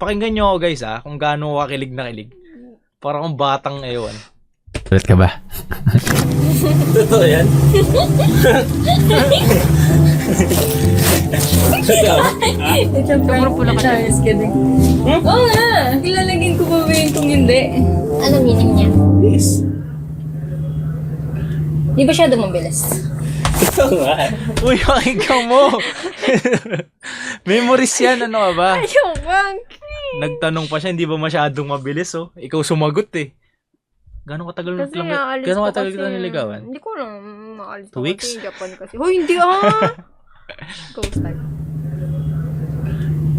Pakinggan nyo ako guys kung gaano ako kilig na kilig. Para akong batang ewan. Ulit ka ba? Totoo yan? Sobrang pula ka. Just kidding. Oo nga! Ilalagin ko pa ba yun kung hindi? Ano meaning niya? Yes. Di ba siya dumabilis? Totoo nga. Uy, pakinggan mo. Memories yan, ano ka ba? Ayaw bang! Nagtanong pa siya, hindi ba masyadong mabilis Ikaw sumagot Gano'ng katagal Kasi aalis Gano'ng ko katagal kasi. ka niligawan? Hindi ko lang maalis 2 weeks? Kasi Japan kasi. Hoy, hindi Go start.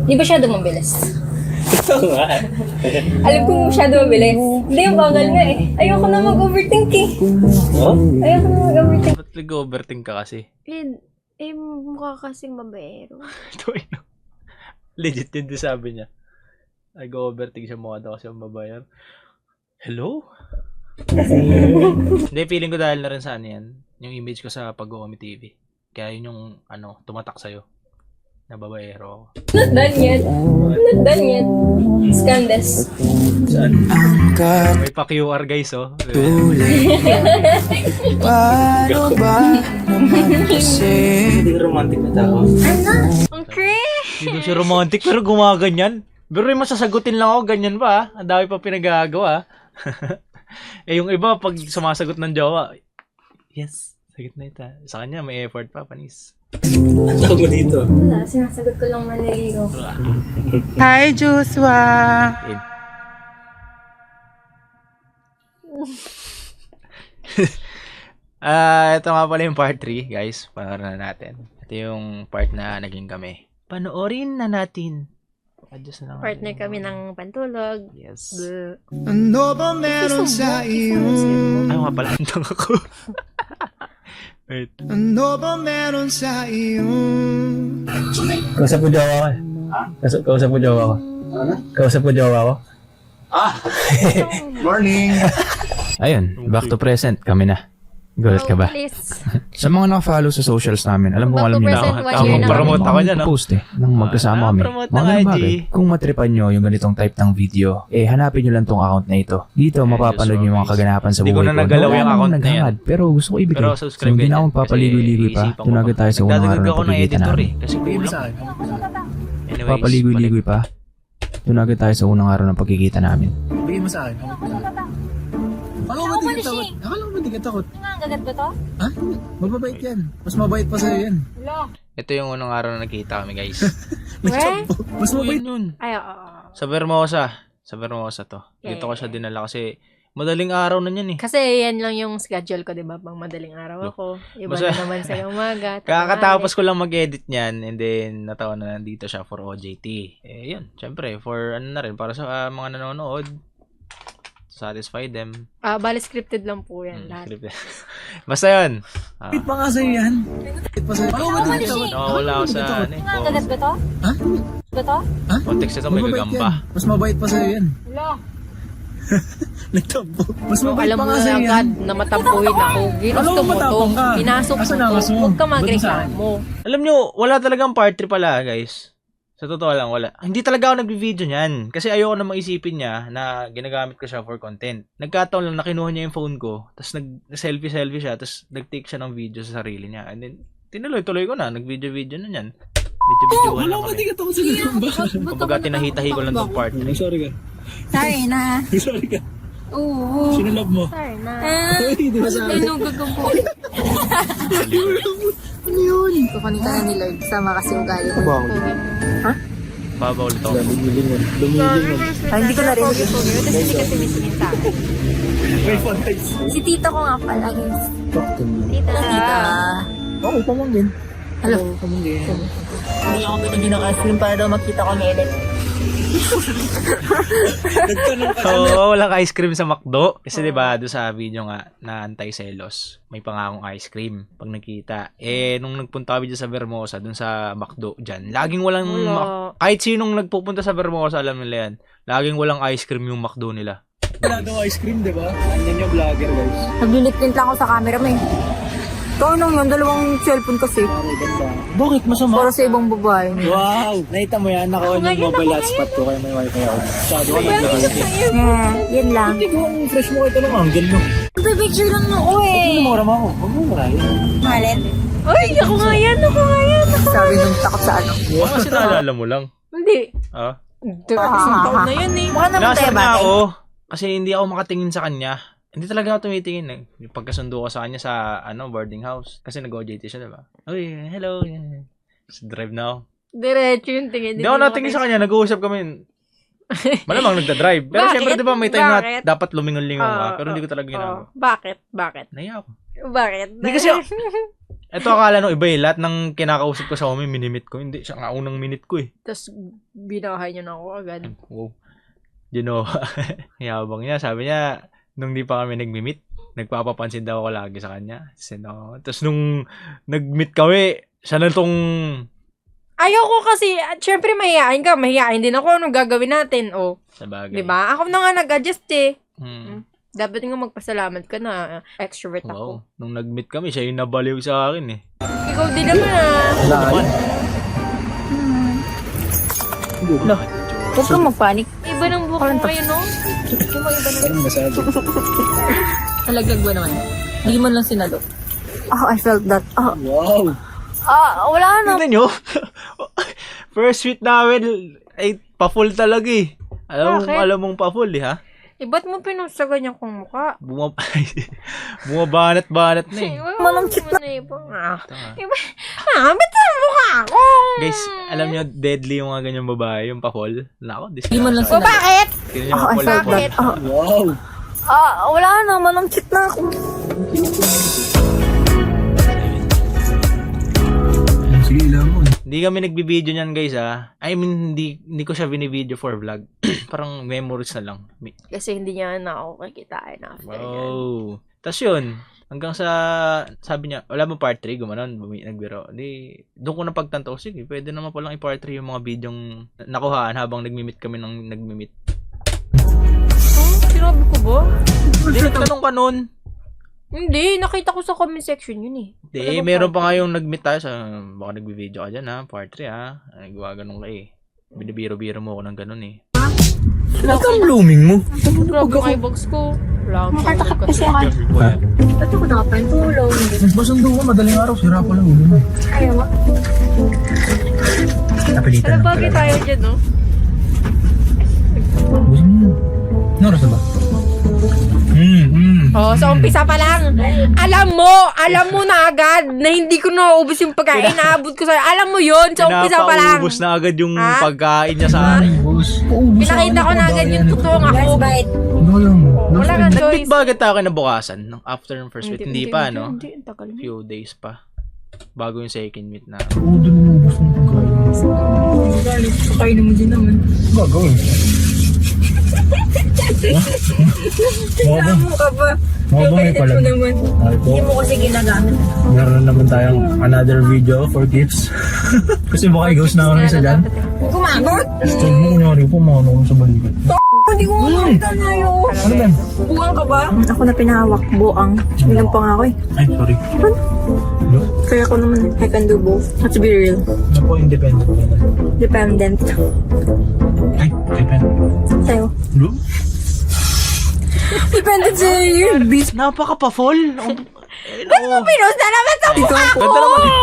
Di ba siya dumabilis? Totoo nga. Alam ko masyado mabilis. Hindi, yung bagal nga eh. Ayoko na mag-overthink eh. Oh? Ayoko na mag-overthink. Ba't nag-overthink ka kasi? Mukha kasing babaero. Ito legit yun din sabi niya. Nag-overthink siya mukha daw kasi ang babayan. Hello? Hindi, feeling ko dahil na rin sa ano yan. Yung image ko sa Pag-Uomi TV. Kaya yun yung tumatak sa'yo. Na babaero. Not done yet. Not done yet. Scandals. Saan? May pa-QR guys Paano ba naman kasi? Hindi romantic na tao. Okay. Hindi siya romantic pero gumaganyan. Pero yung masasagutin lang ako, ganyan pa Ang dami pa pinagagawa. Yung iba, pag sumasagot ng jowa, yes, sagot na ito. Sa kanya, may effort pa, panis. Ang tawag mo dito? Wala, sinasagot ko lang maniligaw. Hi, Joshua! Ito nga pala yung part 3, guys. Panoorin na natin. Ito yung part na naging kami. Panoorin na natin. Adjust na lang. Partner kami ng pantulog. Yes. Ano ba meron sa iyo? Ay, nga pala, antong ako. Wait. Ano ba meron sa iyo? Kausap mo jowa ko. Kausap mo jowa ko. Kausap mo jowa ko. Morning! Ayun, back to present. Kami na. Gulat ka ba? Please. Sa mga naka-follow sa socials namin, alam kong alam niyo Back to na present, Ako, one year na promote ako dyan, post nang magkasama kami. promote ng Mga ganun IG. bagay. Kung matripan nyo yung ganitong type ng video, hanapin nyo lang tong account na ito. Dito, mapapanood nyo yung mga kaganapan sa Hindi ko buhay na ko. nagalaw Wala yung namang account na yan. naghangad, pero gusto ko ibigay. Pero So, subscribe hindi yan. na akong papaligoy-ligoy pa. Kasi Tunagin tayo sa unang araw nagdadagdag ng ako ng pagkikita editor namin. Kasi kulang. Anyways, Papaligoy-ligoy pa. Tunagin tayo sa unang araw ng pagkikita namin. Bigyan mo sa akin. Akala mo ba di ka takot? Akala mo ba di ka takot? Gagat ba to? Ha? Mababait yan. Mas mabait pa sa'yo yan. Hello. Ito yung unang araw na nakita kami, guys. Where? Mas mabait. Yun. Ay, Sa Vermosa. Sa Vermosa to. Dito ko siya dinala kasi madaling araw na yan Kasi yan lang yung schedule ko, di ba? Pang madaling araw ako. Iba Basta- na naman sa umaga. Kakatapos ko lang mag-edit niyan and then natawa na nandito siya for OJT. Yun. Syempre, for ano na rin, para sa mga nanonood. Satisfy them. Bali scripted lang po yan lahat. Basta yun. Mabait pa nga sa'yo yan. Mabait pa sa'yo. Akala mo ba di ka takot? Nakawala ako sa ano eh. Gagat ba to? Ha? Ba to? Context ito, may Mababait gagamba. yan. Mas mabait pa sa'yo yan. Hello. Nagtampo. Mas mabait Alam pa mo nga na sa'yo yan. agad na matampuhin ako. Ginusto Alam mo, mo to. matapang ka. Pinasok mo Asan to. ang aso? Huwag ka Ba't magreklamo. Alam nyo, wala talagang part 3 pala, guys. Sa totoo lang, wala. Hindi talaga ako nag-video niyan. Kasi ayoko na maisipin niya na ginagamit ko siya for content. Nagkataon lang na kinuha niya yung phone ko, tapos nag-selfie siya, tapos nag-take siya ng video sa sarili niya. And then, tinuloy-tuloy ko na. Nag-video-video na niyan. Video-videoan Wala lang mo kami. di ka takot sa gagamba. Kumbaga, tinahitahi ko lang tong part 3. Sorry ka. Sorry na. Sorry ka. Oo. Sino love mo? Sorry na. Ay, di ba sabi? Ano gagampo? Ano yun? Kukunin ka na ni Lord. Sama kasi ugali mo. Baba ulit ako. Hindi ko narinig. Tapos hindi kasi misingin sa akin. May fun guys. Si tito ko nga pala, guys. Tita. Okay, tamang din. Hello. Tamang din. Hindi ako binigyan ng ice cream para daw makita ko melet. Nagtanong ka. Oo, walang ice cream sa McDo. Kasi diba, doon sa video nga, na anti-selos, may pangakong ice cream pag nakita. Nung nagpunta kami dyan sa Vermosa, doon sa McDo dyan, laging walang, kahit sinong nagpupunta sa Vermosa, alam nila yan, laging walang ice cream yung McDo nila. Wala daw ice cream, di ba? Yan yung vlogger guys. Naglilip-tint lang ako sa camera mo eh. Ikaw nang yun, dalawang cellphone kasi. Bakit masama? Para sa ibang babae. Wow! Nakita mo yan? Naka-on yung mobile hotspot ko kaya may wifi ako. Masyado ka nag-wifi. Yan lang. Hindi ko ang fresh mo ito ng angle mo. Picture lang ako eh. Mura mo ako. Huwag mo murahin. Malin? Ay, ako nga yan. Sabi nung takot sa ano. Kasi naalala mo lang. Hindi. Ah? Isang taon na yun eh. Mukha naman Nasa tayo na bagay. ako. Kasi hindi ako makatingin sa kanya. Hindi talaga ako tumitingin eh. Pagkasundo ko sa kanya sa boarding house. Kasi nag-OJT siya, diba? Uy, hello. So, drive na ako. Diretso yung tingin. Hindi ako natingin sa kanya. Nag-uusap kami. Malamang nagda-drive. Pero Bakit? syempre, diba, may time na Bakit? dapat lumingon-lingon ka. Pero hindi ko talaga ginagawa. Bakit? Naiya ako. Bakit? Hindi kasi ito akala nung iba eh. Lahat ng kinakausap ko sa home, minimit ko. Hindi, siya nga unang minute ko eh. Tapos, binahay niyo na ako agad. Wow. Ginawa. Yabang niya. Sabi niya, nung di pa kami nag-meet, nagpapapansin daw ako lagi sa kanya. Tapos nung nag-meet kami, siya na tong... Ayoko kasi, syempre mahihain ka. Mahihain din ako. Anong gagawin natin? O, Sa bagay. diba? Ako na nga nag-adjust eh. Hmm. Dapat nga magpasalamat ka na extrovert ako. Wow. Nung nag-meet kami, siya yung nabaliw sa akin eh. Ikaw din naman ah. Wala naman. Huwag kang magpanik. Iba ng buhok mo ngayon, no? Yung mga iba na. Anong masabi? Talaglag ba naman? Hindi mo lang sinalo. Oh, I felt that. Oh. Wow. Wala na. Tignan nyo. First sweet namin, ay pa-full talaga eh. Bakit? Alam mong pa-full eh ha? Ba't mo pinusa ganyan kong mukha? Bumabanat-banat na eh. Malangkit na. Iba. Ito Ba't ang mukha ko? Guys, alam nyo, deadly yung mga ganyang babae, yung pa-full. Nako, Hindi mo lang sinalo. Bakit? Tignan nyo pa-full. Bakit? Wow. Wala na. Malangkit na ako. Sige, ilan mo. Hindi kami nagbibideo niyan guys ha. I mean, hindi ko siya binibideo for vlog. Parang memories na lang. Kasi hindi niya na ako kikitain after niyan. Wow. Tapos yun, hanggang sa, sabi niya, wala mo part 3, gumanon, nagbiro. Di, doon ko napagtanto, sige, pwede naman palang i-part 3 yung mga bidyong nakuhaan habang nagmi-meet kami ng nagmi-meet. Sinabi ko ba? Hindi, nagtanong ka nun. Hindi, nakita ko sa comment section yun eh. Hindi, meron pa nga yung nag-meet tayo sa, baka nagbi-video ka dyan ha, part 3 ha. Nagawa ganun ka eh. Binibiro-biro mo ako ng ganun eh. Ba't ang blooming mo? Grabe yung eyebags ko. Wala akong tulog kasi. Ha? Ba't ako nakapantulong? Basundo ko, madaling araw, sira pa lang ulo mo. Ayaw mo. Napilitan Ano lang bagay talaga. tayo dyan, no? Gusto mo. Noras na ba? Oh, sa umpisa pa lang. Alam mo na agad na hindi ko nauubos yung pagkain. Naabot ko sa'yo. Alam mo yun, sa umpisa pa lang. Pinapaubos na agad yung Ha? pagkain niya sa akin. Pinakita ko na agad yung totoong ako. Ano lang? Wala nga Nag-meet choice. ba agad tayo kinabukasan? After ng first meet? Hindi pa, no? Hindi, ang tagal na. Few days pa. Bago yung second meet na. Oo, doon mo ubus ng pagkain. Pagkain mo din naman. Gagawin. Alam mo ka ba? Mabangay pala. naman. Ay po. Hindi mo kasi ginagamit. Meron na naman tayong another video for gifts. Kasi baka i-ghost na kami sa dyan. Kumagot? Huwag mo kunyari po, mga ko sa balikat. Hindi ko makakita na yun. Ano ba? Buwang ka ba? Ako na pinahawak. Buang. Bilang pa nga ako eh. Ay, sorry. Ano? Kaya ako naman I can do both. Let's be real. Ano po, independent ko naman. Dependent. Ay, dependent. Sa'yo. Ano? Dependent sa'yo yun. Bis. Napaka-pa-full. Ba't mo pinost na naman sa mukha ko? Ganda naman eh.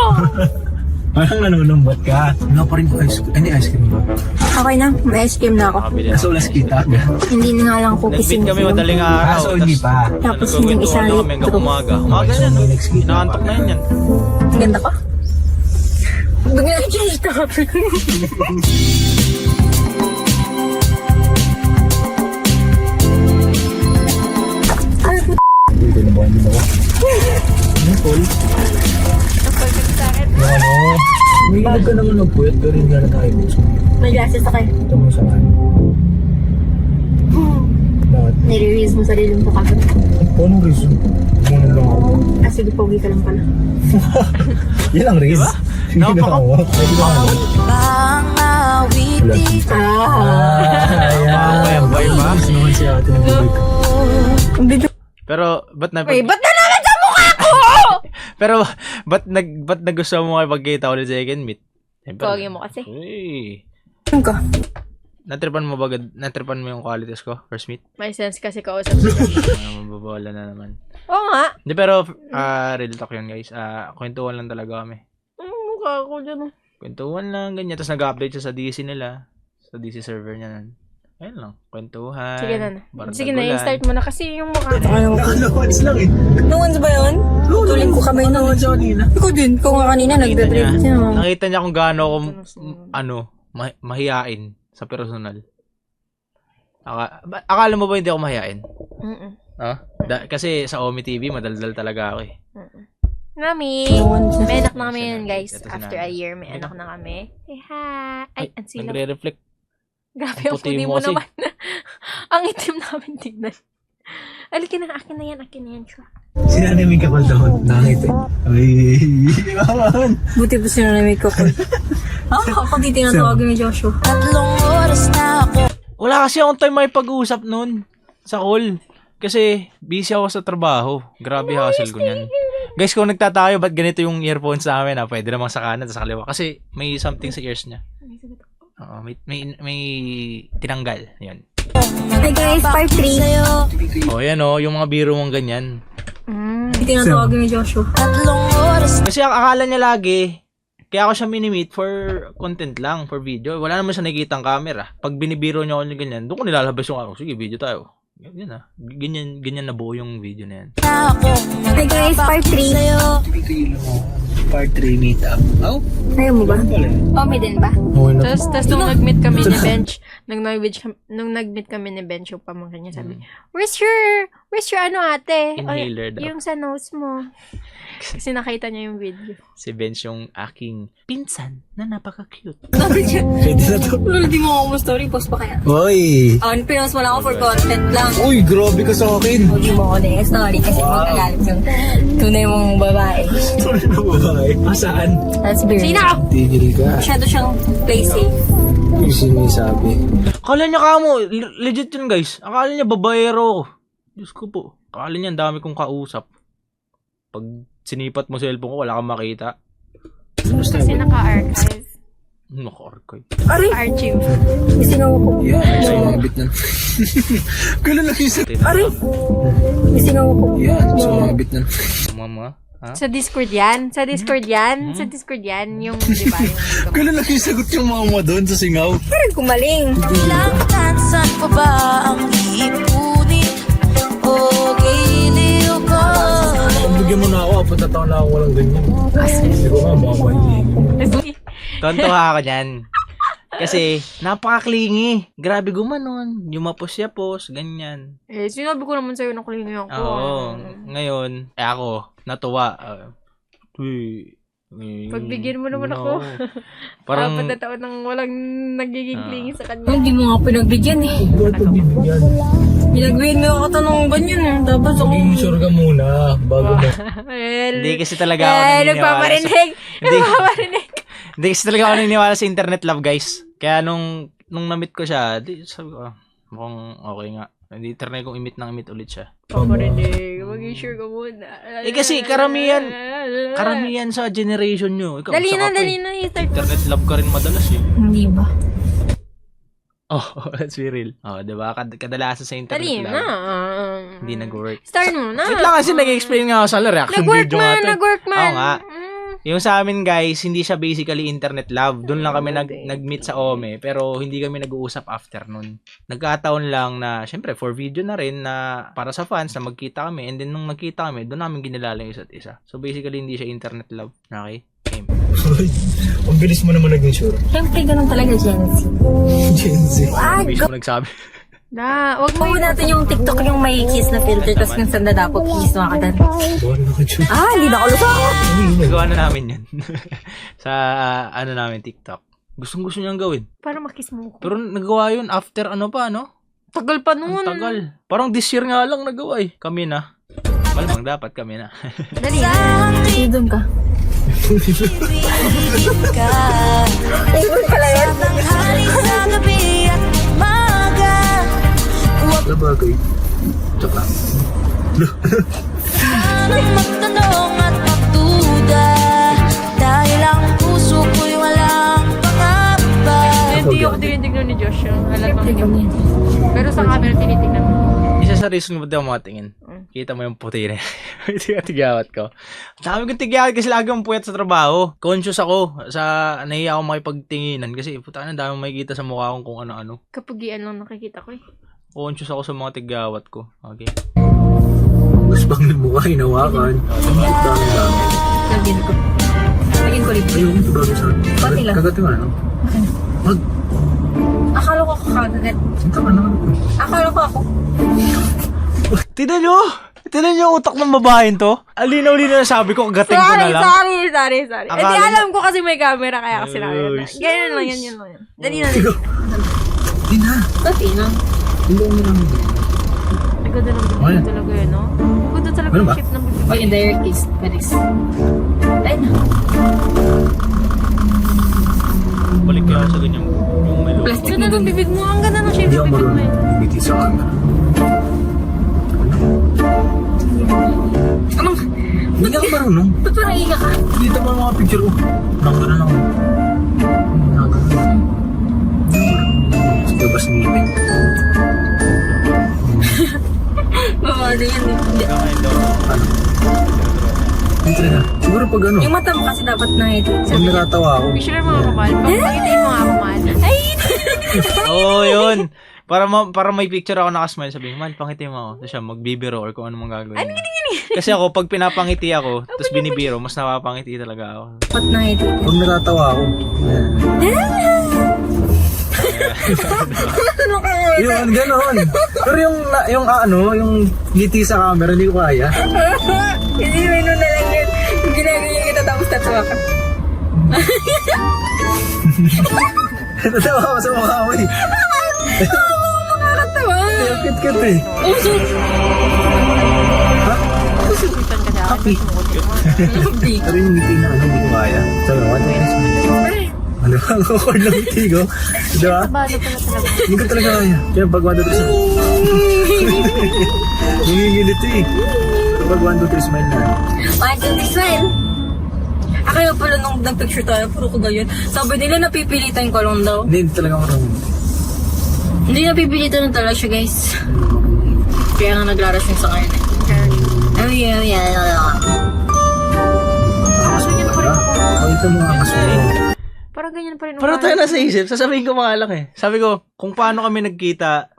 Parang nanulumbat ka. Wala pa rin ko ice cream. Any ice cream ba? Okay na. May ice cream na ako. Nakabili Kaso na. ulas kita. Hindi na nga lang ako Nag-meet kising. kami madaling araw. Kaso hindi pa. Tapos Nagkakwentuhan hindi isa daw kami hanggang umaga. Umaga So, yan. may next kita. Inaantok na yan. Ganda ka? Bigyan na change ka. Dito na ba? Hindi na ako. Ano, Paul? Ano? May ilag ka naman magpuyat. Pero hindi na tayo gusto. May glasses ako eh. Ito mo sa kanya. Bakit? Nire-reels mo sarili mo ka. Anong reason? Ano lang ako? Sige, pogi ka lang pala. Yan ang reason. Sige na ako. Pwede na ako. Ayan, bye ba? Gusto naman siya ate ng bubig. Pero, ba't na... Wait, ba't na naman sa mukha ko? Pero, ba't nagustuhan mo kayo pagkita ulit sa second meet? Siyempre, Pogi mo kasi. Uy. Ano ka? Natripan mo yung qualities ko, first meet? May sense kasi kausap ko. Mababawala na naman. Oo nga. Hindi, pero, real talk yun, guys. Kwentuhan lang talaga kami. Mukha ko dyan. Kwentuhan lang, ganyan. Tapos nag-update siya sa DC nila. Sa DC server niya nun. Ayun lang, kwentuhan. Sige na. bardagulan. Sige na, i-start mo na kasi yung mukha. Nakalawads lang eh. Nuwans ba yun? Tuling ko kamay na. Ikaw din. Ikaw nga kanina Nakita niya, nagbe-break. nakita niya kung gaano ako, mahiyain sa personal. Akala mo ba hindi ako mahiyain? Mm-mm. Kasi sa Omi TV, madaldal talaga ako eh. Nami! May anak na kami yun, guys. Ito si After Nami. a year, may anak na kami. Hey, hi! Ay, ang silaw. Nagre-reflect. Grabe, ang ang puti puti mo mo kasi. naman. Ang itim namin tignan. Alikin na, akin na yan. Sinanay may kapal daw. Nakita. Ay, yaman. Buti po sila na may kapal. Ako di tinatawagin ni Joshua. Wala kasi akong time may pag-uusap nun sa call. Kasi busy ako sa trabaho. Grabe hassle ko niyan. Guys, kung nagtatayo, ba't ganito yung earphones namin? Pwede namang sa kanan, sa kaliwa. Kasi may something sa ears niya. Oo, may tinanggal. Yan. Hi guys, part 3. O, yan o. Yung mga biro mong ganyan. Di tinatawagin ni Joshua. Kasi ang akala niya lagi, kaya ako siya minimit for content lang, for video. Wala naman siya nakikita ang camera. Pag binibiro niya ako ng ganyan, doon ko nilalabas yung ako. Sige, video tayo. Yan ah. Ganyan na buo yung video na yan. Hi guys, part 3. Part 3 meetup. Oh? Ayaw mo ba? Omi din ba? Tapos nung nag-meet kami ni Bench, nung nag-meet kami ni Bench, yung pamangkin niya sabi, where's your ano ate? Inhaler daw. Yung sa nose mo. Kasi nakita niya yung video. Si Bench yung aking pinsan na napaka-cute. Pwede na to. Lalo, di mo ako mo story, post pa kaya? Uy! Pinost mo lang ako for content lang. Uy, grabe ka sa akin. Hindi mo ako na story kasi magagalit yung tunay mong babae. Sorry na babae. Saan? That's very... Sino? Tigil ka. Masyado siyang play safe. Yung sinasabi. Akala niya kamo, legit yun guys. Akala niya babaero ko. Diyos ko po. Akala niya ang dami kong kausap. Pag sinipat mo sa cellphone ko, wala kang makita. Kasi naka-archive. Naka-archive. Archive. Isingaw ko. Yeah, sa mga bit na. Kailan nakisa? Aray! Isingaw ko. Yeah, sa mga bit na. Mama, ha? Sa Discord yan. Sa Discord yan. Sa Discord yan. Yung, di ba? Yung... Kailan nakisagot yung mama doon sa singaw? Parang kumaling. Saan pa ba ang ipunin o giliw ko? Bigyan mo na ako, patataw na ako walang ganyan. Hindi ko nga, mamayin. Tontuha ako dyan. Kasi, napaka-clingy. Grabe gumanon. Yung mapos-yapos, ganyan. Sinabi ko naman sa'yo na kulingi ako. Oo. Ngayon, ako, natuwa. Pagbigyan mo naman ako. Parang, Apat na taon nang walang nagiging clingy sa kanya. Hindi mo nga pinagbigyan eh. Pinagbihan mo ako tanong ganyan eh. Tapos ako... Sure ka muna, bago mo. hindi kasi talaga ako naniniwala sa... Nagpaparinig. Nagpaparinig. Hindi kasi talaga ako naniniwala sa internet love, guys. Kaya nung na-meet ko siya, sabi ko, mukhang okay nga. Hindi try kong imit ulit siya. Paparinig. Mag-i-share ka muna. Kasi karamihan sa generation nyo. Ikaw, Dali saka na, pa dali eh. na. I-start mo. Internet love ka rin madalas eh. Hindi ba? Oh, let's be real. Oh, diba? Kadalasan sa internet Dali love. na. Hindi nag-work. Start mo na. Wait lang kasi nag-explain nga ako sa reaction Nag-work video nga man, to eh. nag-work man. Oo nga. Yung sa amin guys, hindi siya basically internet love. Doon lang kami nag-meet sa Ome, pero hindi kami nag-uusap after nun. Nagkataon lang na, syempre, for video na rin na para sa fans na magkita kami. And then nung magkita kami, doon namin kinilala yung isa't isa. So basically, hindi siya internet love. Okay? Game. Ang bilis mo naman naging sure. Siyempre ganun talaga, Gen Z. Gen Z. Mismo nagsabi. Wag mo Gawin natin yung TikTok yung may kiss na filter tapos yung sanda dapat kiss na kadan. Buwan na ka, sure. Hindi na ako lusok! Nagawa na namin yun. sa ano namin, TikTok. Gustong-gusto niyang gawin. para makiss mo ko. Pero nagawa yun after ano pa, no? Tagal pa Ang nun. tagal. Parang this year nga lang nagawa eh. Kami na. Malamang dapat kami na. Dali na. Sige, doon ka. Ibigin ka Ayun pala yan. sa tanghali, sa gabi at umaga. Na bagay. Tsaka. Huwag magtanong at magtulog. tinitignan ni Josh yung alam mo. Pero sa camera tinitignan mo. Isa sa reason ko ba't ako makatingin. Kita mo yung puti na. Tigawat ko. Ang dami kong tigawat kasi lagi akong puyat sa trabaho. Conscious ako sa nahiya ako makipagtinginan kasi puta na dami makikita sa mukha kong kung ano-ano. Kapugian lang nakikita ko eh. Conscious ako sa mga tigawat ko. Okay. Mas bang yung mukha, hinawakan. Lagyan ko. Lagyan ko libre. Ayun, ito bagay sa akin. Pati lang. Kagat yung ano? Mag, Akala ko kakagat. sinta ka naman. Akala ko ako. Tignan nyo! Tignan nyo yung utak ng babaeng to. Alinaw-linaw na sabi ko, kagating ko na lang. Sorry. Akala Hindi mo- alam ko kasi may camera kaya kasi nakita. Ayos. Ganyan lang yan. Dali na. Hindi na. Pati na. Hindi mo naman. Ang ganda ng Ay. bibig talaga yun, no? Ang ganda talaga Ano yung ba? shape ng bibig. O yung direct kiss. Paris. Ay na. Balik kaya ako sa ganyan. Yung may Ang Plastic ganda na ng dun. bibig mo. Ang ganda ng shape Hindi ng ako bibig mo marunong eh. bibiti sa camera. Anong? Hindi ako marunong. Ba't parang iga ka? Dito mo mga picture ko. Nanggalan ako. Nanggalan. Sa labas ng ngipin. Mamado yan eh. Hindi. Ano? Hindi talaga. Siguro pag ano, Yung mata mo kasi dapat na ito. pag natatawa ako. Picture mo ako, mahal. Pakikitain mo nga ako, mahal. Ay! Oo, yun. Para may picture ako nakasmile, sabihin, man, pangiti mo ako. Tapos siya, magbibiro or kung ano mang gagawin. Kasi ako, pag pinapangiti ako, tapos binibiro, mas napapangiti talaga ako. Dapat na ito. Pag natatawa ako. Yun, gano'n. Pero yung yung ngiti sa camera, hindi ko kaya. Hindi, may na lang yun. Yung ginagawa kita tapos tatawa ka. Natawa ako sa mukha mo eh. Nakakatawa. Ang kit-kit eh. Uso. Susutan ka siya. Happy. Hindi. Pero yung ngiti na ano, hindi ko kaya. Sabi mo, ano ang awkward ng ngiti ko? Diba? Balo pala talaga. Hindi ko talaga kaya. Kaya pag 1, 2, 3 smile. Nangingilit eh. Pero pag 1, 2, 3 smile na. 1, 2, 3, smile. Kaya pala nung nag-picture tayo, puro ko gayon. Sabi nila napipilitan ko lang daw. Hindi talaga marunong. Hindi napipilitan lang talaga siya, guys. Kaya nga nagrarush yung sa ngayon eh. Oh, yeah. Mas mo ka. Pakita mo ang mas mo. Parang ganyan pa rin. Pero tayo nasa isip, sasabihin ko mga lang eh. Sabi ko, kung paano kami nagkita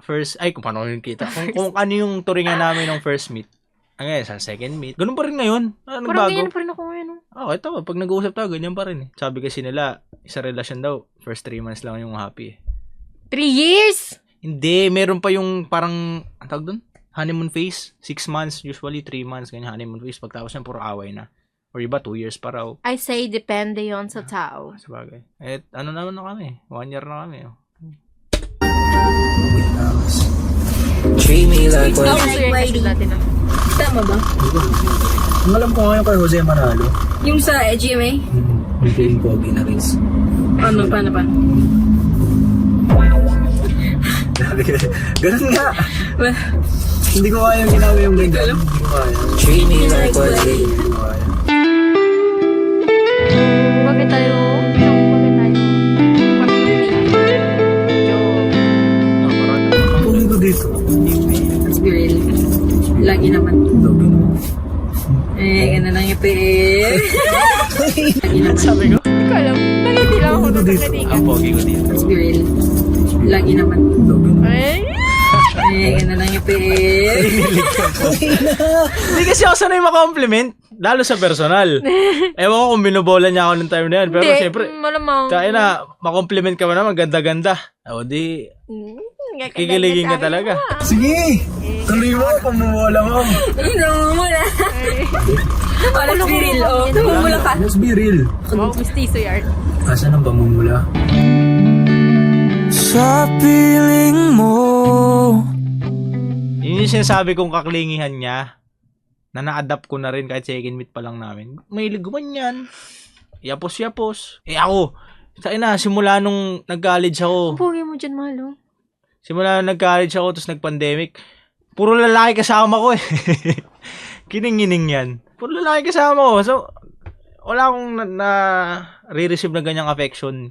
kung paano kami nagkita, kung ano yung turingan namin ng first meet. Ngayon, sa second meet. Ganun pa rin ngayon. Ano Parang bago? ganyan pa rin ako ngayon. no? Okay, tama. Pag nag-uusap tayo, ganyan pa rin eh. Sabi kasi nila, isa relasyon daw, first 3 months lang yung happy eh. 3 years! Hindi, meron pa yung parang, ang tawag doon? Honeymoon phase. 6 months, usually 3 months, ganyan honeymoon phase. Pagtapos yan, puro away na. Or iba, 2 years pa raw. I say, depende yon sa tao. Sabagay. Eh, ano naman na kami? 1 year na kami. Oh. Treat me like Ako what sa'yo kasi dati na. Tama ba? Ang alam ko ngayon kay Jose Manalo. Yung sa GMA? Hindi yung pogi na rin. Ano, paano pa? Ganun nga. Hindi ko kaya yung ginagawa yung ganyan. Hindi ko kaya. treat me like what Hindi ko kaya. Bakit tayo? Bakit tayo? Pogi ko dito. Let's be real. Lagi naman. Pogi mo. Ganun lang yung Lagi naman. Sabi ko, Hindi ko alam. Naliti lang ako Pogi ko doon dito. sa katikan. ang pogi ko dito. Let's be real. Lagi naman. Pogi mo. Ay! Ganun lang yung Hindi kasi ako sanay makompliment. Lalo sa personal. Ewan ko kung binubola niya ako ng time na yan. Pero Hindi, siyempre, malamang. kaya na, makompliment ka ba naman, ganda-ganda. O di, kikiligin ka talaga. Sige! Tuloy mo, pamumuala mo. Namumula. Oh, let's be real. Oh, namumula ka. Let's be real. Wow, mistiso yard. Asan ang pamumula? sa piling mo. Yun yung sinasabi kong kaklingihan niya na na-adapt ko na rin kahit second meet pa lang namin. May liguman yan. Yapos-yapos. Eh ako, simula nung nag-college ako. Ang pogi mo dyan, Malo. Simula nung nag-college ako, tapos nag-pandemic. Puro lalaki kasama ko eh. Kining-gining yan. Puro lalaki kasama ko. So, wala akong na re-receive na ganyang affection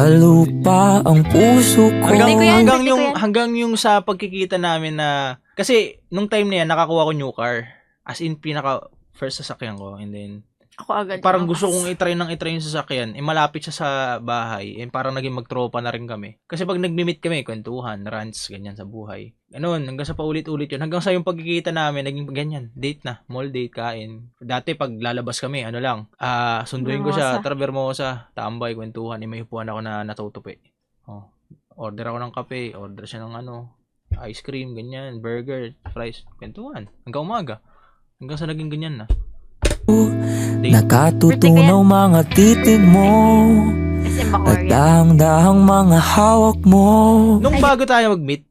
Sa lupa ang puso ko. Hanggang, Birthday ko yan, hanggang birthday ko yung yan. hanggang yung sa pagkikita namin na kasi nung time na yan nakakuha ko new car. As in pinaka first sasakyan ko and then Ako agad. parang gusto kong itry yung sasakyan. Malapit siya sa bahay. Parang naging magtropa na rin kami. Kasi pag nagmi-meet kami, kwentuhan, rants, ganyan sa buhay. Ganun, hanggang sa paulit-ulit yun. Hanggang sa yung pagkikita namin, naging ganyan. Date na. Mall date, kain. Dati pag lalabas kami, sunduin ko siya. Bermosa. Tara, Bermosa. Tambay, kwentuhan. May upuan ako na natutupi. Oh. Order ako ng kape. Order siya ng ice cream, ganyan. Burger, fries, kwentuhan. Hanggang umaga. Hanggang sa naging ganyan na. Nakatutunaw mga titig mo SM at Bacoria. dahang-dahang mga hawak mo. Nung bago tayo mag-meet,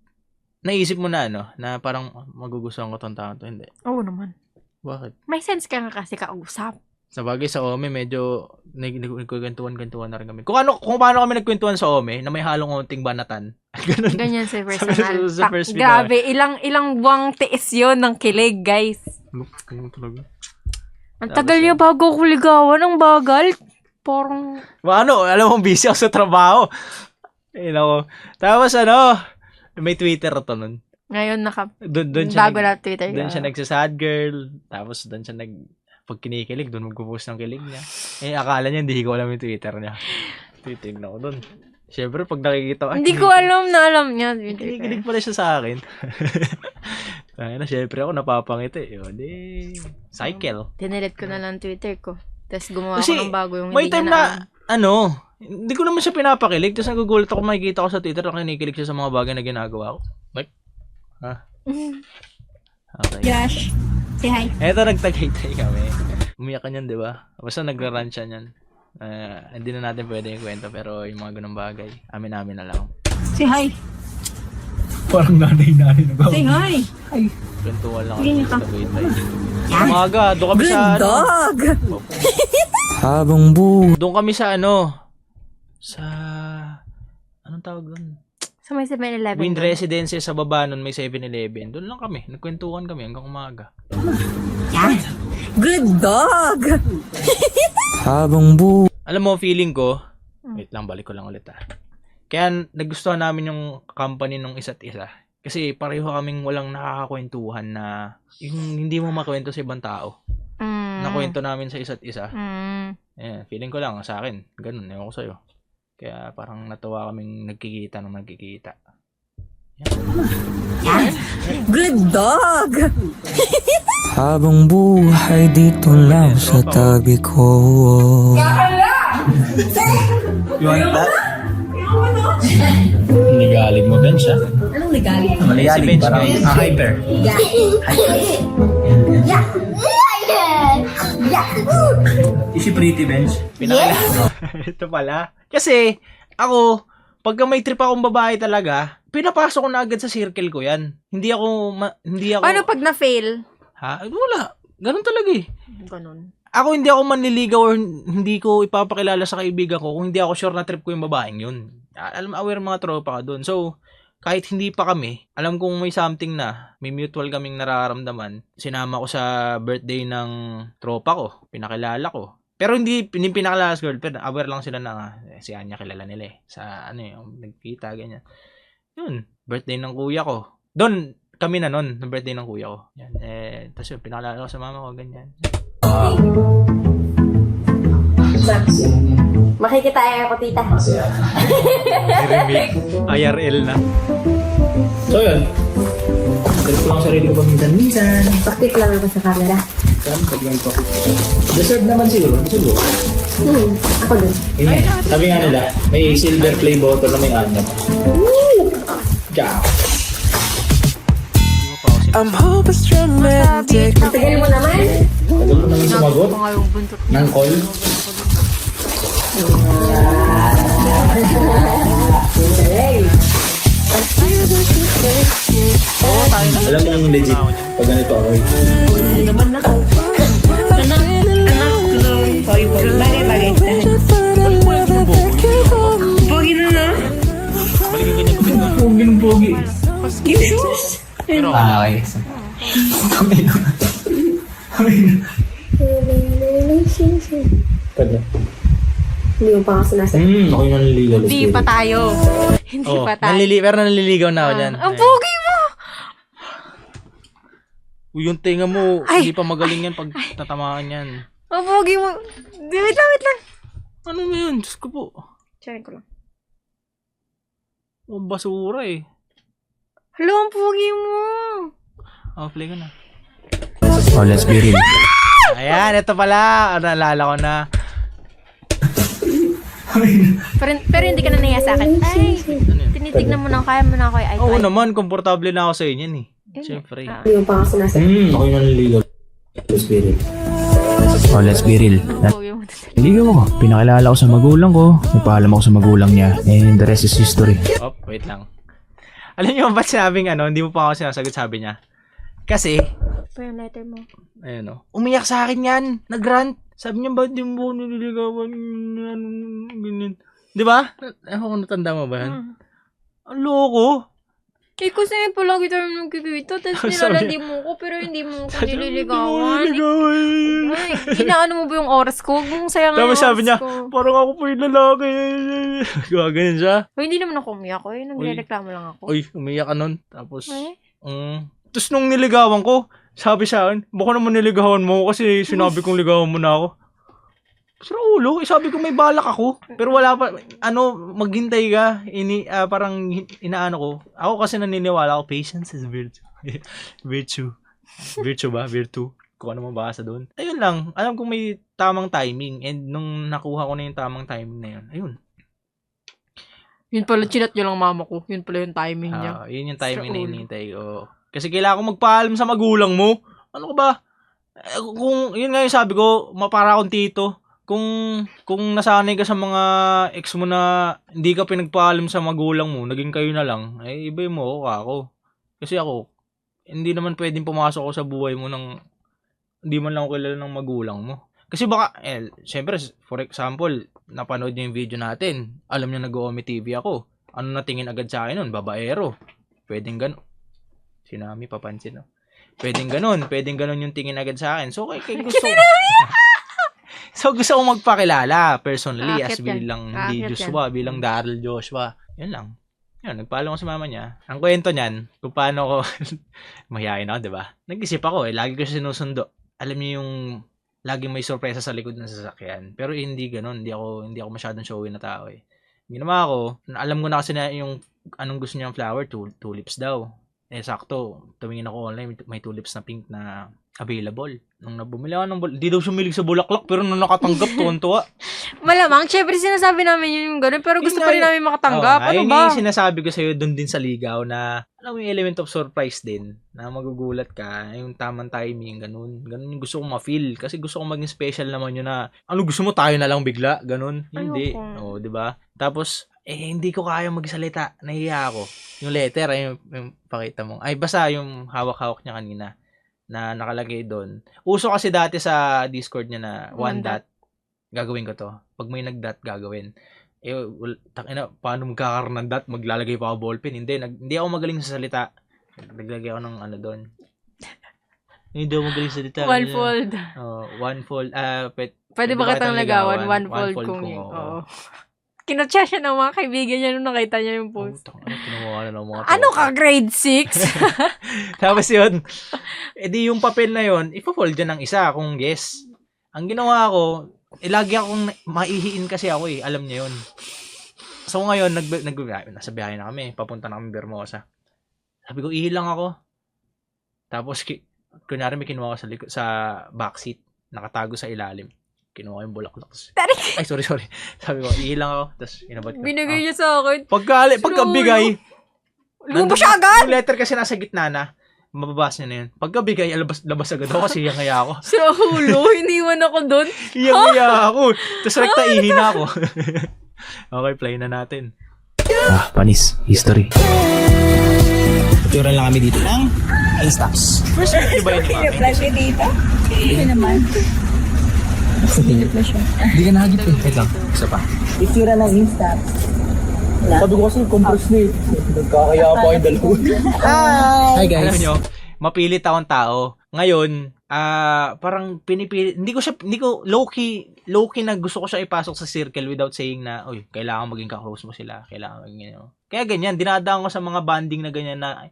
naisip mo na na parang magugustuhan ko tong tao to. Hindi. Oo naman. Bakit? May sense ka nga kasi kausap. Sa bagay sa Ome, medyo nagkwentuhan-kwentuhan na rin kami. Kung paano kami nagkwentuhan sa Ome, na may halong konting banatan. Ganun. Ganyan sa personal. Sa first meet Grabe, ilang buwang tiis yun ng kilig, guys. Ganun talaga. Ang tagal niya bago ako ligawan, ang bagal. Parang, Alam mo, busy ako sa trabaho. Tapos may Twitter to nun. ngayon Doon siya, bago na Twitter. doon siya nagsasad girl. Tapos doon siya pag kinikilig, doon magpo-post ng kilig niya. Akala niya, hindi ko alam yung Twitter niya. Titignan ko doon. Siyempre, pag nakikita ko, Hindi ko alam na alam niya. kinikilig pala siya sa akin. Siyempre ako napapangiti. Yun, cycle. Dinilit ko na lang Twitter ko. Tapos gumawa Kasi, ko ng bago yung May hindi time niya na, hindi ko naman siya pinapakilig. Tapos nagugulat ako, makikita ko sa Twitter na kinikilig siya sa mga bagay na ginagawa ko. Like, Okay. Josh, say hi. Eto, nagtagaytay kami. Umiyak ka niyan, di ba? Basta nagra-rant siya niyan. Hindi na natin pwede yung kwento, pero yung mga ganung bagay, amin-amin na lang. Say hi. Parang nanay-nanay na ba? Say hi. Kwentuhan lang Sige, kami sa Tagaytay. Umaga, doon kami sa Habang buhay doon kami sa sa anong tawag doon? Sa may 7-Eleven. Wind Residences sa baba nun may 7-Eleven. Doon lang kami, nagkwentuhan kami hanggang umaga. Good dog. habang buhay Alam mo, feeling ko, wait lang, balik ko lang ulit Kaya nagustuhan namin yung company nung isa't isa. Kasi pareho kaming walang nakakakwentuhan na yung hindi mo makwento sa ibang tao. Nakwento namin sa isa't isa. Ayan, feeling ko lang sa akin. Ganun, ewan ko sa'yo. Kaya parang natuwa kaming nagkikita nung nagkikita. Good dog. habang buhay dito lang sa tabi ko. You want that? Nigalig mo, Ben, siya? Anong ligalig? Si Bench, guys. Hyper. Is she pretty, Bench? Ito pala. Kasi, ako, pagka may trip akong babae talaga, pinapasok ko na agad sa circle ko yan. Hindi ako... Ano pag na-fail? Ha? Wala. Ganun talaga Ganun. Ako hindi ako manliligaw or hindi ko ipapakilala sa kaibigan ko kung hindi ako sure na trip ko yung babaeng yun. Alam, aware mga tropa ka doon. So, kahit hindi pa kami, alam kong may something na, may mutual kaming nararamdaman. Sinama ko sa birthday ng tropa ko, pinakilala ko. Pero hindi pinakilala sa girlfriend, aware lang sila na si Anya kilala nila sa nagkita, ganyan. Yun, birthday ng kuya ko. Doon, kami na nun, ng birthday ng kuya ko. Yan, tapos yun, pinakilala ko sa mama ko, ganyan. Makikita ako, tita. Remake, IRL na. So, yun. Ganito lang sarili ko paminsan-minsan. Paktik lang ako sa camera. Deserve naman siguro. Ako dun. Yun nga. Sabi nga nila, may silver play button na may anak. Ciao. I'm hopeless romantic. Ang tagal mo naman. Tagal mo naman sumagot Mga yung buntot. ng call. Alam mo yung legit pag ganito ako. Pogi ng pogi. Pero, Okay. Pwede. Hindi mo pa kasi nasa... Ako yung nanliligaw. Hindi pa tayo. Hindi Oh, pa tayo. pero naliligaw na ako dyan. Ang pogi mo! Uy, yung tinga mo, Ay! hindi pa magaling yan pag tatamaan yan. Ang pogi mo. Wait lang. Ano mo yun? Diyos ko po. Sharing ko lang. Ang basura eh. Hello, ang pogi mo. Oh, play ka na. Oh, let's be real. Ayan, ito pala. Naalala ko na. Pero hindi ka na nahiya sa akin. Ay, Ano yun? tinitignan mo na, kaya mo na ako ay Oo naman, komportable na ako sa inyo eh. Yun. Siyempre. Hindi mo pa kasi nasa... Ako yung nanliligaw. Let's be real. Oh, let's be real. Pogi mo. Naligaw ako. Pinakilala ko sa magulang ko. Nagpaalam ako sa magulang niya. And the rest is history. Oh, wait lang. Alam niyo ba ba't sinabing hindi mo pa ako sinasagot, sabi niya? Kasi, Pa yung letter mo. ayun o, umiyak sa akin yan, nag-rant. Sabi niya, ba't di mo nililigawan? Ganyan. Di ba? Ako kung natanda mo ba yan? Ang loko. Eh, kasi palagi tayo nagkikita, tapos Sabi- nilalandi mo ko, pero hindi mo ko Sabi niya, nililigawan. "Di mo nililigawan." Ay, inaano mo ba yung oras ko? Kung sayang ang Tapos oras sabi niya, ko. parang ako po yung lalaki. Ganyan siya. Uy, hindi naman ako umiyak ko. Nagre-reklamo lang ako. Uy, umiyak ka nun. Tapos, Ay, tapos nung niligawan ko, sabi sa akin, baka naman niligawan mo kasi sinabi kong ligawan mo na ako. Sira ulo, sabi ko may balak ako. Pero wala pa, maghintay ka. Parang inaano ko. Ako kasi naniniwala ako, patience is virtue. Virtue. Virtue ba? Virtue. Kung ano mabasa doon. Ayun lang, alam kong may tamang timing. And nung nakuha ko na yung tamang timing na yun, ayun. yun pala, chinat nyo lang mama ko. Yun pala yung timing niya. Yun yung timing na Sira ulo. hinihintay ko. Kasi kailangan ko magpaalam sa magulang mo. Ano ka ba? Kung, yun nga yung sabi ko, para akong tito. Kung nasanay ka sa mga ex mo na hindi ka pinagpaalam sa magulang mo, naging kayo na lang, ay iba mo ako. Kasi ako, hindi naman pwedeng pumasok ako sa buhay mo nang hindi man lang ako kilala ng magulang mo. Kasi baka, syempre, for example, napanood niyo yung video natin, alam niyo nag-OMI TV ako. Ano natingin agad sa akin nun? Babaero. Pwedeng ganun. Sinami, papansin, no? Pwedeng ganun yung tingin agad sa akin. So, kay gusto ko. So, gusto ko magpakilala personally as Aakit yan. bilang Aakit hindi yan. Joshua, bilang Daryl Joshua. Yun lang. Yun, nagpaalam ko sa mama niya. Ang kwento niyan, kung paano ko, mahihain ako, di ba? Nag-isip ako lagi ko siya sinusundo. Alam niyo yung, laging may sorpresa sa likod ng sasakyan. Pero hindi ganun, hindi ako masyadong showy na tao eh. Ginawa ko, alam ko na kasi na yung, anong gusto niyang flower, tulips daw. Sakto, tumingin ako online, may tulips na pink na available. Nung nabumili ako ng di daw siya milig sa bulaklak, pero nung nakatanggap, tuwan-tuwa. Malamang, syempre sinasabi namin yung gano'n, pero gusto Yun pa rin nga namin makatanggap. Ano yun ba? yung sinasabi ko sa'yo doon din sa ligaw na, alam mo yung element of surprise din, na magugulat ka, yung tamang timing, ganun. Ganun yung gusto kong ma-feel. Kasi gusto kong maging special naman yun na, ano gusto mo, tayo na lang bigla, ganun. Hindi. Ayoko. Oo, di ba? Tapos, hindi ko kaya magsalita. Nahiya ako. Yung letter, yung pakita mo. Ay, basta yung hawak-hawak niya kanina na nakalagay doon. Uso kasi dati sa Discord niya na one dot. Gagawin ko to. Pag may nag-dot, gagawin. Paano magkakaroon ng dot? Maglalagay pa ako ballpen. Hindi ako magaling sa salita. Naglagay ako ng ano doon. Hindi ako magaling sa salita. One fold. One fold. Pwede ba kitang lagawan? One fold fold kung kung yun. oo. Oo. Kinatcha siya ng mga kaibigan niya nung nakita niya yung post. Kinuha na ng mga Ano tropa. ka, grade 6? Tapos yun, edi yung papel na yun, ipo-fold dyan ng isa kung yes. Ang ginawa ko, lagi akong maihiin kasi ako eh, alam niya yun. So ngayon, nasa biyahe na kami, papunta na kami Bermosa. Sabi ko, ihilang ako. Tapos, kunyari may kinuha ko sa backseat, nakatago sa ilalim. Kinuha yung bulaklak. Ay, sorry. Sabi ko, ihilang ako. Tapos, inabot ko. Binigay niya sa akin. Pagkabigay, Lumabas siya agad! yung letter kasi nasa gitna na, mababasa niya na yun. Pagkabigay, labas agad ako kasi iyang ako. Sa hulo, iniwan ako doon. Iyang ako. Tapos nagtaihi na ako. Okay, play na natin. Panis. History. Tuturan lang kami dito ng Instax. First week, di ba yun? Hindi ka nahagip eh. Wait lang. Isa pa. Itira ng Instax. Sabi ko kasi, compress na eh. Nagkakaya pa kayo dalawa. Hi! Hi Alam guys. nyo, mapilit akong tao. Ngayon, parang pinipili, hindi ko low-key na gusto ko siya ipasok sa circle without saying na, uy, kailangan maging ka-close mo sila, kailangan maging, Kaya ganyan, dinadaan ko sa mga banding na ganyan na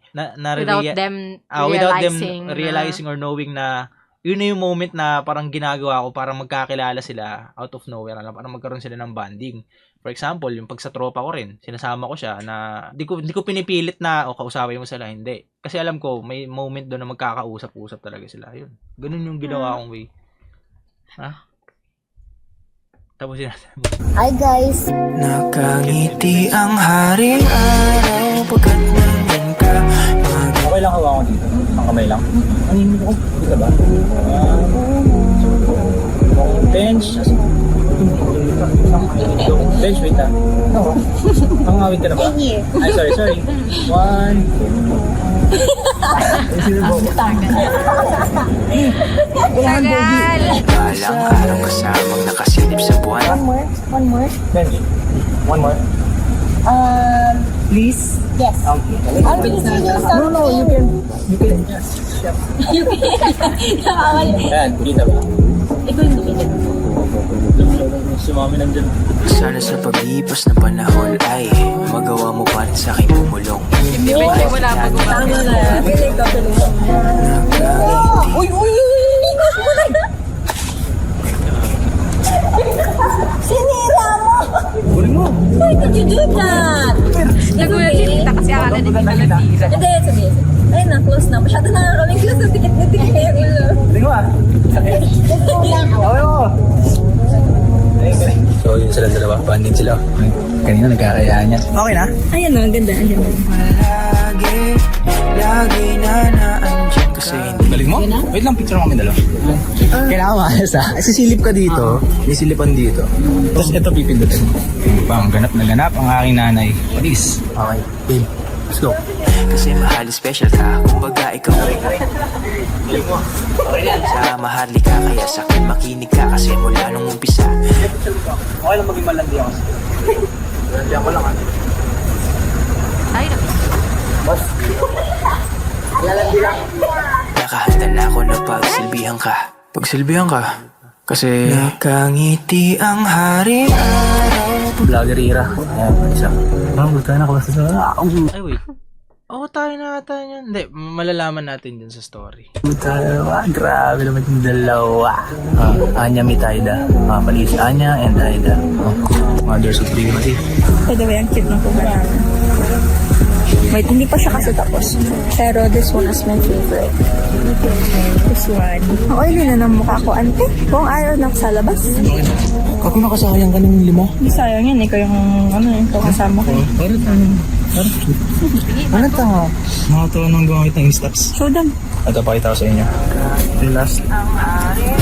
Without them without them realizing realizing or knowing na yun na yung moment na parang ginagawa ko para magkakilala sila out of nowhere, para magkaroon sila ng banding. For example, yung pag sa tropa ko rin, sinasama ko siya na hindi ko pinipilit na kausapin mo sila, hindi. Kasi alam ko may moment doon na magkakausap-usap talaga sila. Yun. Ganun yung ginawa kong way. Ha? Tapos yun. Hi guys! Nakangiti ang haring araw pagkat nandyan ka. Okay lang hawa ko dito. Ang kamay lang. Ang hindi ko. Dito ba? Bench. Bench, wait ah. Ang awit ka na ba? Ay, sorry. 1. Tagal! Balang araw kasamang nakasilip sa buwan. One more. Bench. One more. Please? Yes. Okay. I'm gonna say you something. No, you can. Yes. Yan, kita ba? Ikaw yung dumikit. Si mami nandyan. Sana sa pag-iipos ng panahon ay magawa mo pa rin sa aking pumulong. Medyo wala pa gumamit. Uy! Sinira mo! Kunin mo. Why did you do that? Nagulat si Tita kasi akala hindi pala tira. Hindi, sabi. Ay na, close na. Masyado na kaming close. Ang dikit na yung ulo. Kunin mo ah. Sakit. Okay mo. So yun sila dalawa, banding sila. Kanina nagkakayaan yan. Okay na? Ayan o, ang ganda. Lagi na naandyan kasi ka. hindi Galing mo? Wait lang, picture kami dalawa. Kailangan maayos ah. Sisilip ka dito, may silipan dito. Tapos ito pipindutin. Bang, ganap na ganap ang aking nanay. Please. Okay, babe. Let's go. Kasi mahal special ka. Kumbaga ikaw sa maharli ka. Kaya sa akin makinig ka. Kasi mula nung umpisa Okay lang maging malandi ako. Malandi ako lang ah. Ay, Boss. Lalandi lang. nakahanda na ako na pagsilbihan ka. Pagsilbihan ka? Kasi nakangiti ang haring araw. Vlogger Ira. Ayan, isa. Parang tayo na klase sa... Ay, wait. Tayo na ata yan. Hindi, malalaman natin dun sa story. Tayo. Grabe naman yung dalawa. Anya Mitaida. Palis Anya and Aida. Mother Supremacy. By the way, ang cute ng kubara. Wait, hindi pa siya kasi tapos. Pero this one is my favorite. This one. Ang oily na ng mukha ko, ante. Kung ayaw na sa labas. Kako nakasayang ka ng 5. Hindi sayang yan. Ikaw yung, ito kasama ko. Parang ano ito? Nakatawa nang gumamit ng Instax. Show them. Ito, pakita ko sa inyo. Yung last.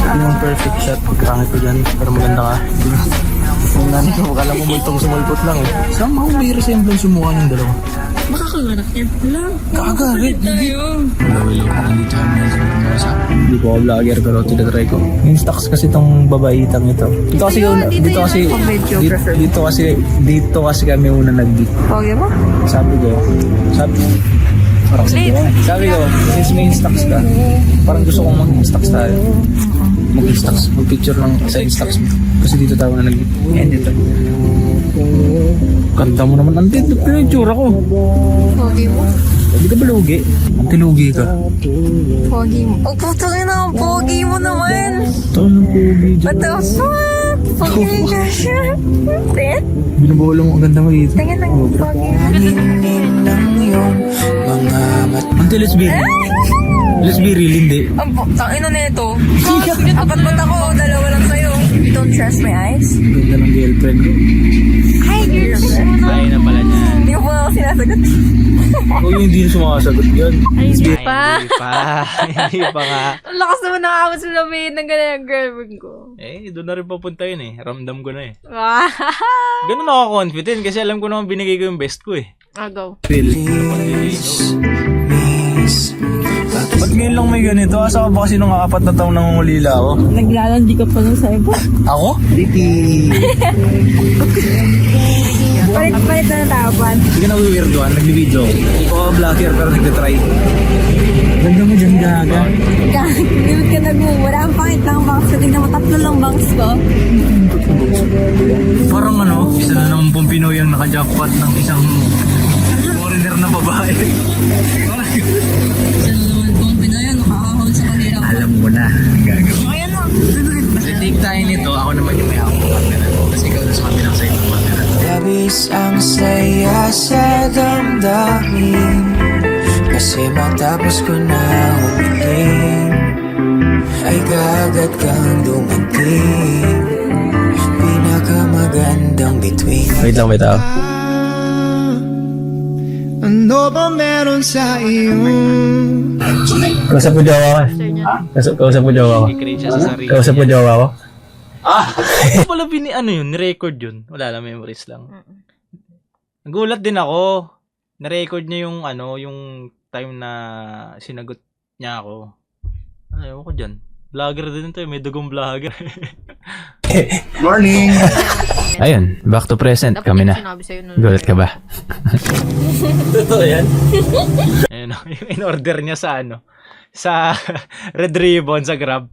Yung perfect shot. Pagkangit ko dyan. Pero maganda ka. Yung nanay ko, akala mo multong sumulpot lang eh. Somehow may resemblance yung mukha ng dalawa. Makakanganak yan. Wala. Kagarit. Hello, nandito kami sa mga. Hindi ko vlogger pero tinatry ko. Instax kasi itong babaitang ito. Dito kasi kami una nag-geek. Pogi mo? Sabi ko, since may Instax ka, parang gusto kong mag-Instax tayo. Mag-Instax, mag-picture lang sa Instax mo. Kasi dito tayo na nag-geek. Yan dito. Kanta mo naman, ante, ito yung itsura ko. Pogi mo? Hindi ka ba lugi? Ante, lugi ka. Pogi mo. Oh, puto na ang pogi mo naman. Ito ang pogi dyan. What the fuck? Pogi ka siya. Binubulo mo, ang ganda mo dito. Tingnan lang yung pogi mo. ng iyong mga mata. Ante, let's be real, hindi. Ang tangina na ito. Apat mata ko, dalawa lang sa'yo. Don't trust my eyes. Ganda ng girlfriend ko. Hi, girlfriend. Kaya na pala niyan. Hindi mo pa ako sinasagot. O yung hindi sumasagot yan. Ay, hindi pa. Hindi pa nga. Ang lakas naman ng ako sabihin ng ganyan ang girlfriend ko. Doon na rin papunta yun eh. Ramdam ko na eh. Wow. Ganun ako confident kasi alam ko naman binigay ko yung best ko eh. Go. Ba't ngayon lang may ganito? Asa ka ba kasi nung 4 na taong nangungulila ako? Naglalandi ka pa lang sa iba. Ako? Diti. Palit na ng tao, Pan. Hindi ka na weirdoan, nag-video. Hindi ko vlogger pero nag-try. Ganda mo dyan, gaga. Limit ka wala ang pangit ng bangs ko. Tingnan mo, 3 lang bangs ko. Parang ano, isa na naman pong Pinoy ang naka-jackpot ng isang foreigner na babae. Isa na naman pong Pinoy, nakakahol sa kanila. Alam mo na ang gagawin. Ayan na. Kasi take tayo nito, ako naman yung may hawak ng camera. Kasi ikaw na sa kabilang side ng camera. Labis ang saya sa damdamin, kasi matapos ko na humiling, ay kaagad kang dumating. Pinakamagandang bituin. Wait lang, tao. Ano ba meron sa iyo? Kausap mo jowa ko. Kausap mo jowa ko. Cringe siya sa sarili. Kausap mo jowa ko. Ano pala ano yun? Ni-record yun? Wala lang, memories lang. Nagulat din ako. Na-record niya yung yung time na sinagot niya ako. Ayaw ko dyan. Vlogger din to, may dugong vlogger. Morning! Ayun, back to present. Kami na. Sinabi sa'yo nun. Gulat ka ba? Totoo yan? Ayun, yung in-order niya sa sa Red Ribbon sa Grab.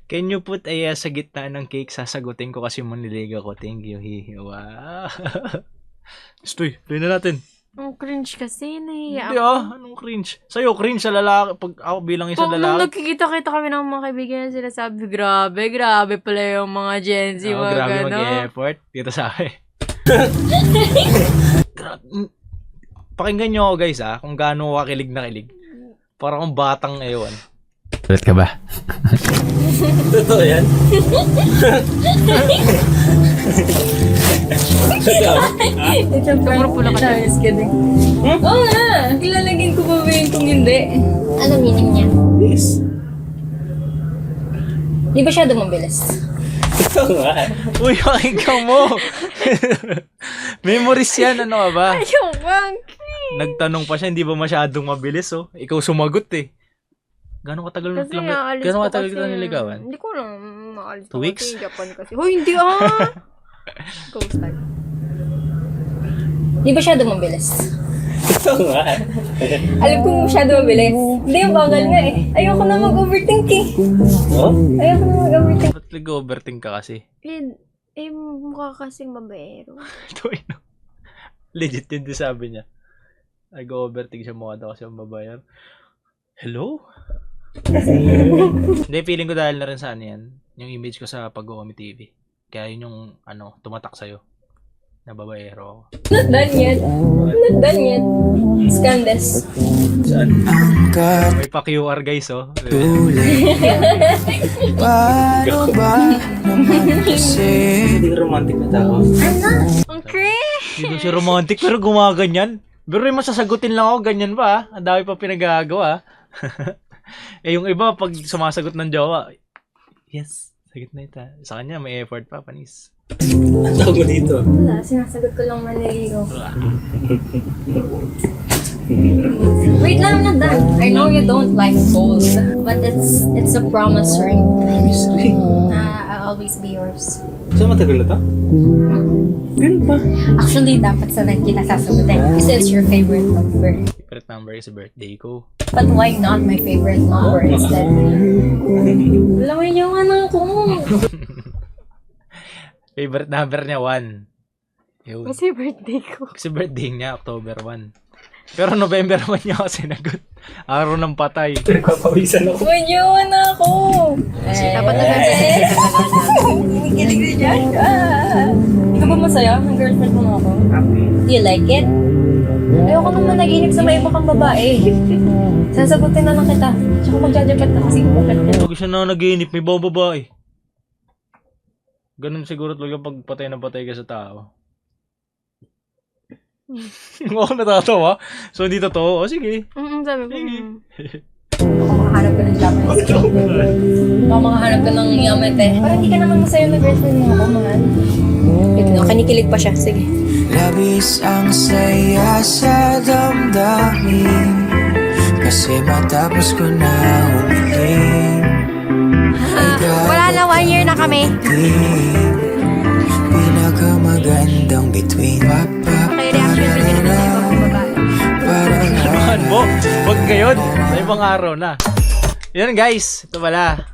Can you put a sa gitna ng cake? Sasagutin ko kasi maniliga ko. Thank you. Hihi. Wow. Stoy, play na natin. Ang cringe kasi, nahiya Hindi anong cringe? Sa'yo, cringe sa lalaki. Pag ako bilang isang Nung lalaki. nagkikita-kita kami ng mga kaibigan sila, sabi, grabe pala yung mga Gen Z, mga Grabe gano'n. mag-effort. Dito sa akin. Pakinggan nyo ako guys kung gaano ako kilig na kilig. Para akong batang ewan. Gulat ka ba? Totoo yan? Sobrang pula ka dyan. Just kidding. Oo nga. Ilalagyan ko pa ba yun kung hindi? Ano meaning niya? Yes. Di ba siya mabilis? Ito nga. Uy, pakinggan mo. Memories yan, ano ka ba? Yung bang Nagtanong pa siya, hindi ba masyadong mabilis Ikaw sumagot Gano'ng katagal mo kasi aalis ko Gano'ng katagal kasi. kita niligawan? Hindi ko lang maalis 2 weeks? Kasi Japan kasi. Hoy, hindi Go start. Di ba siya mabilis? Ito nga. Alam ko masyado mabilis. Hindi, yung bagal nga eh. Ayoko na mag-overthink eh. Oh? Ayoko na mag-overthink. Ba't nag-overthink ka kasi? Mukha kasing babaero. Ito legit yun din sabi niya. Nag-overthink siya mukha daw kasi ang babayan. Hello? Hindi, feeling ko dahil na rin sa yan. Yung image ko sa Pag-Uomi TV. Kaya yun yung tumatak sa'yo. Na babaero ako. Not done yet. Not done yet. Scan this. Ang May pa-QR guys katulad. Paano ba naman kasi? Hindi ka romantic na tao. Ang cringe! Hindi ko siya romantic pero gumaganyan. Pero yung masasagutin lang ako, ganyan pa Ang dami pa pinagagawa yung iba, pag sumasagot ng jowa, yes, sagot na ito. Sa kanya, may effort pa, panis. Ang tawag mo dito? Wala, sinasagot ko lang maniligo. Wait lang, I'm not done. I know you don't like gold, but it's a promise ring. I'll always be yours. So matagal na to? Ganun pa. Actually, dapat sa kita sasagutin. Kasi it's your favorite number. Favorite number is birthday ko. But why not my favorite number instead? Alam mo yung ko. Favorite number niya, 1. Yun. Kasi birthday ko. Kasi birthday niya, October 1. Pero November 1 niya ako sinagot. Araw ng patay. Nagpapawisan ako. Manyawan ako! Dapat na Kinikilig na dyan. Ikaw ba masaya? Ang girlfriend mo na ako. Do you like it? Ayoko naman naginip sa may iba kang babae. Sasagutin na lang kita. Tsaka magjajapat na kasi kumagat na. Pag siya na naginip, may babae. Ganun siguro talaga pag patay na patay ka sa tao. Oo, natatawa. So, hindi totoo. O, sige. Sabi ko. Baka makahanap ka ng Japanese cake. Baka makahanap ka ng yamete. Parang hindi ka naman masaya na girlfriend mo ako, mahal. Kanikilig pa siya. Sige. Labis ang saya sa damdamin, kasi matapos ko na humiling, Wala na, 1 year na kami. pinakamagandang between. Okay, reaction video na tayo mga babae. Parang Bobo. Wag ngayon. Sa ibang araw na. Yun guys, ito pala.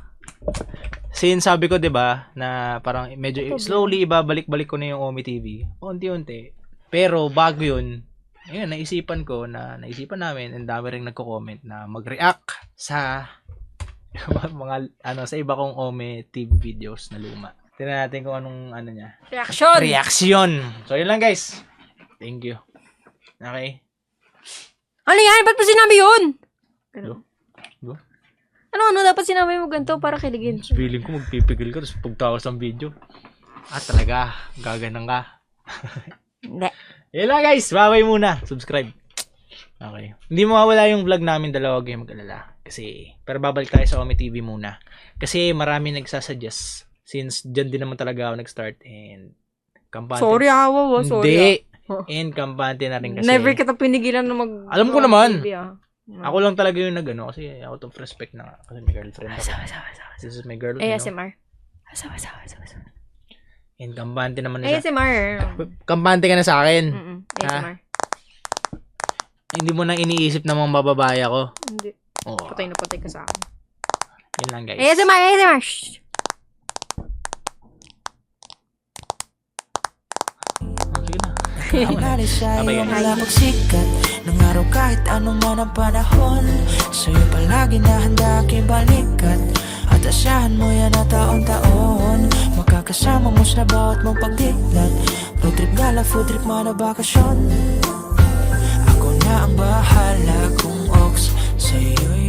Since sabi ko 'di ba na parang medyo slowly ibabalik-balik ko na yung Omi TV. Unti-unti. Pero bago 'yun, ayun naisipan namin, ang dami ring nagko-comment na mag-react sa mga sa iba kong Omi TV videos na luma. Tingnan natin kung anong niya. Reaction. So yun lang guys. Thank you. Okay. Ano yan? Ba't pa sinabi yun? Go. Ano, dapat sinabi mo ganito para kiligin. Feeling ko magpipigil ka tapos pagtawas ng video. Talaga, gaganang ka. Hindi. Yun lang guys, bye-bye muna. Subscribe. Okay. Hindi mawawala yung vlog namin, dalawa game mag-alala. Kasi, pero babalik tayo sa Omi TV muna. Kasi marami nagsasuggest. Since dyan din naman talaga ako nag-start and kampante. Sorry, awa. Hindi. And kampante na rin kasi. Never kita pinigilan na mag... Alam ko naman. TV, Ako lang talaga yung nag-ano kasi out of respect na kasi may girlfriend ako. This is my girl. ASMR. And kampante naman na sa... ASMR. Kampante ka na sa akin. ASMR. Hindi mo nang iniisip na mga bababae ako. Hindi. Oh, Patay na patay ka sa akin. yun lang guys. ASMR. Shh. Sige na. Inalis sa'yo Abay, guys. wala magsikat ng araw kahit anong man ang panahon. Sa'yo palagi na handa aking balikat at asahan mo yan na taon-taon. Makakasama mo sa bawat mong pagdiklat. Road trip gala, food trip man o bakasyon. Ako na ang bahala kung ox sa'yo yun.